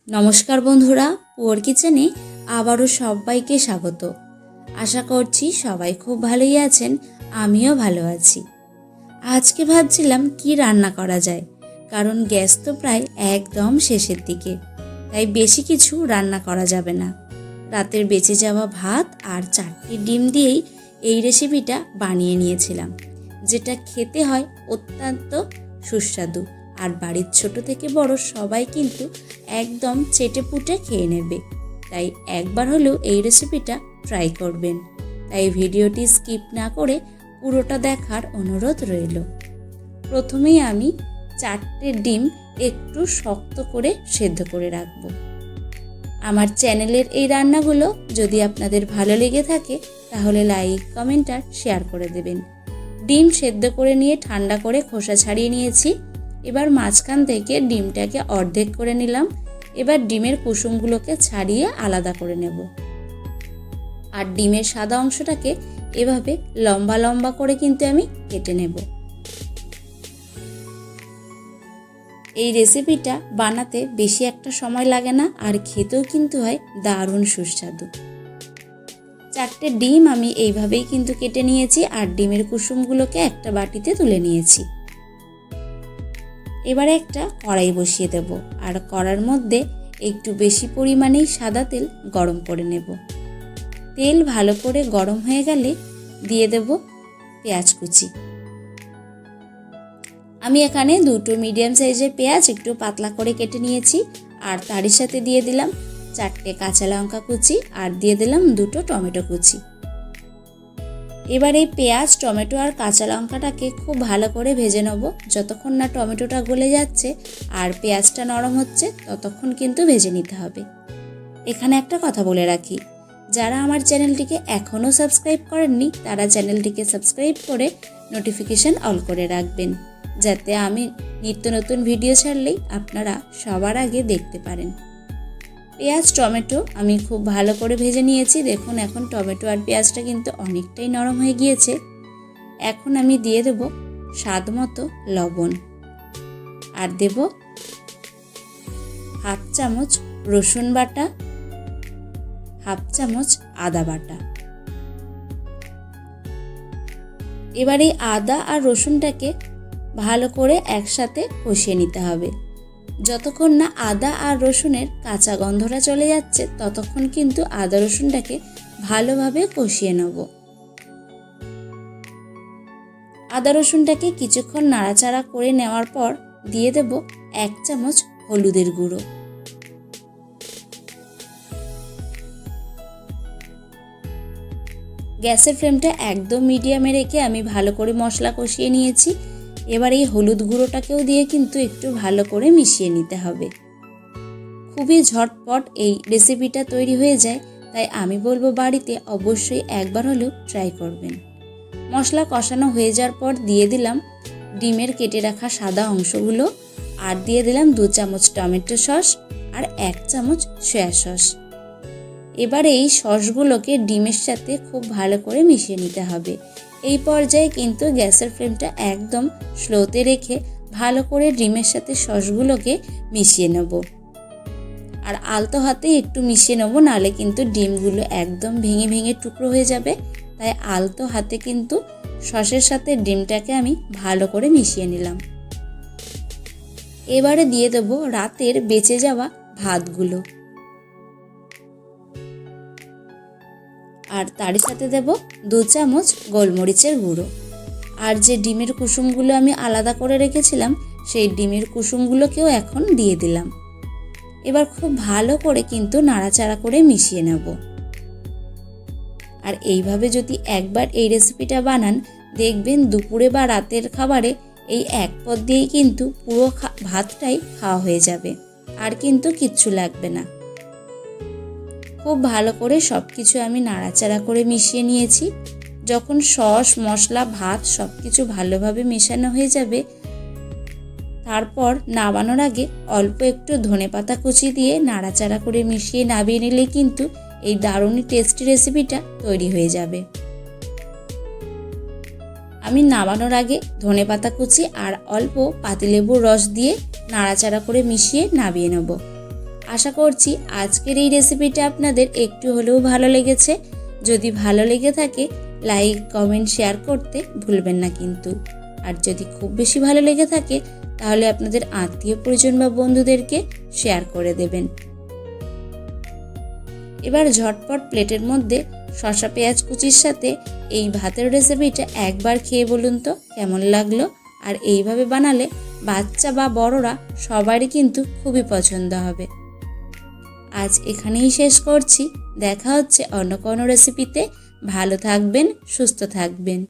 নমস্কার বন্ধুরা, পুয়ার কিচেনে আবারও সবাইকে স্বাগত। আশা করছি সবাই খুব ভালোই আছেন, আমিও ভালো আছি। আজকে ভাবছিলাম কি রান্না করা যায়, কারণ গ্যাস তো প্রায় একদম শেষের দিকে, তাই বেশি কিছু রান্না করা যাবে না। রাতের বেঁচে যাওয়া ভাত আর 4টি ডিম দিয়েই এই রেসিপিটা বানিয়ে নিয়েছিলাম, যেটা খেতে হয় অত্যন্ত সুস্বাদু। আর বাড়ির ছোট থেকে বড় সবাই কিন্তু একদম চেটেপুটে খেয়ে নেবে। তাই একবার হলেও এই রেসিপিটা ট্রাই করবেন। তাই ভিডিওটি স্কিপ না করে পুরোটা দেখার অনুরোধ রইল। প্রথমেই আমি 4টে ডিম একটু শক্ত করে সেদ্ধ করে রাখব। আমার চ্যানেলের এই রান্নাগুলো যদি আপনাদের ভালো লেগে থাকে তাহলে লাইক, কমেন্ট আর শেয়ার করে দেবেন। ডিম সেদ্ধ করে নিয়ে ঠান্ডা করে খোসা ছাড়িয়ে নিয়েছি। এবার মাঝখান থেকে ডিমটাকে অর্ধেক করে নিলাম। এবার ডিমের কুসুমগুলোকে ছাড়িয়ে আলাদা করে নেব। আর ডিমের সাদা অংশটাকে এভাবে লম্বা লম্বা করে কিন্তু আমি কেটে নেব। এই রেসিপিটা বানাতে বেশি একটা সময় লাগে না, আর খেতেও কিন্তু হয় দারুণ সুস্বাদু। 4টে ডিম আমি এইভাবেই কিন্তু কেটে নিয়েছি, আর ডিমের কুসুমগুলোকে একটা বাটিতে তুলে নিয়েছি। এবারে একটা কড়াই বসিয়ে দেব, আর কড়ার মধ্যে একটু বেশি পরিমাণেই সাদা তেল গরম করে নেব। তেল ভালো করে গরম হয়ে গেলে দিয়ে দেব পেঁয়াজ কুচি। আমি এখানে 2টো মিডিয়াম সাইজের পেঁয়াজ একটু পাতলা করে কেটে নিয়েছি, আর তারই সাথে দিয়ে দিলাম 4টে কাঁচা লঙ্কা কুচি, আর দিয়ে দিলাম 2টো টমেটো কুচি। এবার এই পেঁয়াজ, টমেটো আর কাঁচা লঙ্কাটাকে খুব ভালো করে ভেজে নেব। যতক্ষণ না টমেটোটা গলে যাচ্ছে আর পেঁয়াজটা নরম হচ্ছে ততক্ষণ কিন্তু ভেজে নিতে হবে। এখানে একটা কথা বলে রাখি, যারা আমার চ্যানেলটিকে এখনও সাবস্ক্রাইব করেননি তারা চ্যানেলটিকে সাবস্ক্রাইব করে নোটিফিকেশান অল করে রাখবেন, যাতে আমি নিত্য নতুন ভিডিও ছাড়লেই আপনারা সবার আগে দেখতে পারেন। পেঁয়াজ, টমেটো আমি খুব ভালো করে ভেজে নিয়েছি। দেখুন এখন টমেটো আর পেঁয়াজটা কিন্তু অনেকটাই নরম হয়ে গিয়েছে। এখন আমি দিয়ে দেব স্বাদ মতো লবণ, আর দেব হাফ চামচ রসুন বাটা, হাফ চামচ আদা বাটা। এবার এই আদা আর রসুনটাকে ভালো করে একসাথে কষিয়ে নিতে হবে। যতক্ষণ না আদা আর রসুনের কাঁচা গন্ধটা চলে যাচ্ছে ততক্ষণ কিন্তু আদা রসুনটাকে ভালোভাবে কষিয়ে নেব। আদা রসুনটাকে কিছুক্ষণ নাড়াচাড়া করে নেওয়ার পর দিয়ে দেব 1 চামচ হলুদের গুঁড়ো। গ্যাসের ফ্লেমটা একদম মিডিয়ামে রেখে আমি ভালো করে মশলা কষিয়ে নিয়েছি। এবার এই হলুদ গুঁড়োটাকেও দিয়ে কিন্তু একটু ভালো করে মিশিয়ে নিতে হবে। খুবই ঝটপট এই রেসিপিটা তৈরি হয়ে যায়, তাই আমি বলবো বাড়িতে অবশ্যই একবার হলেও ট্রাই করবেন। মশলা কষানো হয়ে যাওয়ার পর দিয়ে দিলাম ডিমের কেটে রাখা সাদা অংশগুলো, আর দিয়ে দিলাম 2 চামচ টমেটো সস আর 1 চামচ সয়া সস। এবার এই সসগুলোকে ডিমের সাথে খুব ভালো করে মিশিয়ে নিতে হবে। এই পর্যায়ে কিন্তু গ্যাসের ফ্লেমটা একদম স্লোতে রেখে ভালো করে ডিমের সাথে সসগুলোকে মিশিয়ে নেব। আর আলতো হাতে একটু মিশিয়ে নেব, নাহলে কিন্তু ডিমগুলো একদম ভেঙে ভেঙে টুকরো হয়ে যাবে। তাই আলতো হাতে কিন্তু সসের সাথে ডিমটাকে আমি ভালো করে মিশিয়ে নিলাম। এবারে দিয়ে দেব রাতের বেঁচে যাওয়া ভাতগুলো, আর তারই সাথে দেব 2 চামচ গোলমরিচের গুঁড়ো। আর যে ডিমের কুসুমগুলো আমি আলাদা করে রেখেছিলাম সেই ডিমের কুসুমগুলোকেও এখন দিয়ে দিলাম। এবার খুব ভালো করে কিন্তু নাড়াচাড়া করে মিশিয়ে নেব। আর এইভাবে যদি একবার এই রেসিপিটা বানান, দেখবেন দুপুরে বা রাতের খাবারে এই এক পদ দিয়েই কিন্তু পুরো ভাতটাই খাওয়া হয়ে যাবে, আর কিন্তু কিচ্ছু লাগবে না। খুব ভালো করে সব কিছু আমি নাড়াচাড়া করে মিশিয়ে নিয়েছি। যখন সস, মশলা, ভাত সব কিছু ভালোভাবে মেশানো হয়ে যাবে, তারপর নামানোর আগে অল্প একটু ধনেপাতা কুচি দিয়ে নাড়াচাড়া করে মিশিয়ে নামিয়ে নিলে কিন্তু এই দারুণ টেস্টি রেসিপিটা তৈরি হয়ে যাবে। আমি নামানোর আগে ধনেপাতা কুচি আর অল্প পাতিলেবুর রস দিয়ে নাড়াচাড়া করে মিশিয়ে নামিয়ে নেব। আশা করছি আজকের এই রেসিপিটা আপনাদের একটু হলেও ভালো লেগেছে। যদি ভালো লেগে থাকে লাইক, কমেন্ট, শেয়ার করতে ভুলবেন না কিন্তু। আর যদি খুব বেশি ভালো লেগে থাকে তাহলে আপনাদের আত্মীয় পরিজন বা বন্ধুদেরকে শেয়ার করে দেবেন। এবার ঝটপট প্লেটের মধ্যে শসা পেঁয়াজ কুচির সাথে এই ভাতের রেসিপিটা একবার খেয়ে বলুন তো কেমন লাগলো। আর এইভাবে বানালে বাচ্চা বা বড়রা সবারই কিন্তু খুবই পছন্দ হবে। আজ এখানেই শেষ করছি। দেখা হচ্ছে অন্য কোনো রেসিপিতে। ভালো থাকবেন, সুস্থ থাকবেন।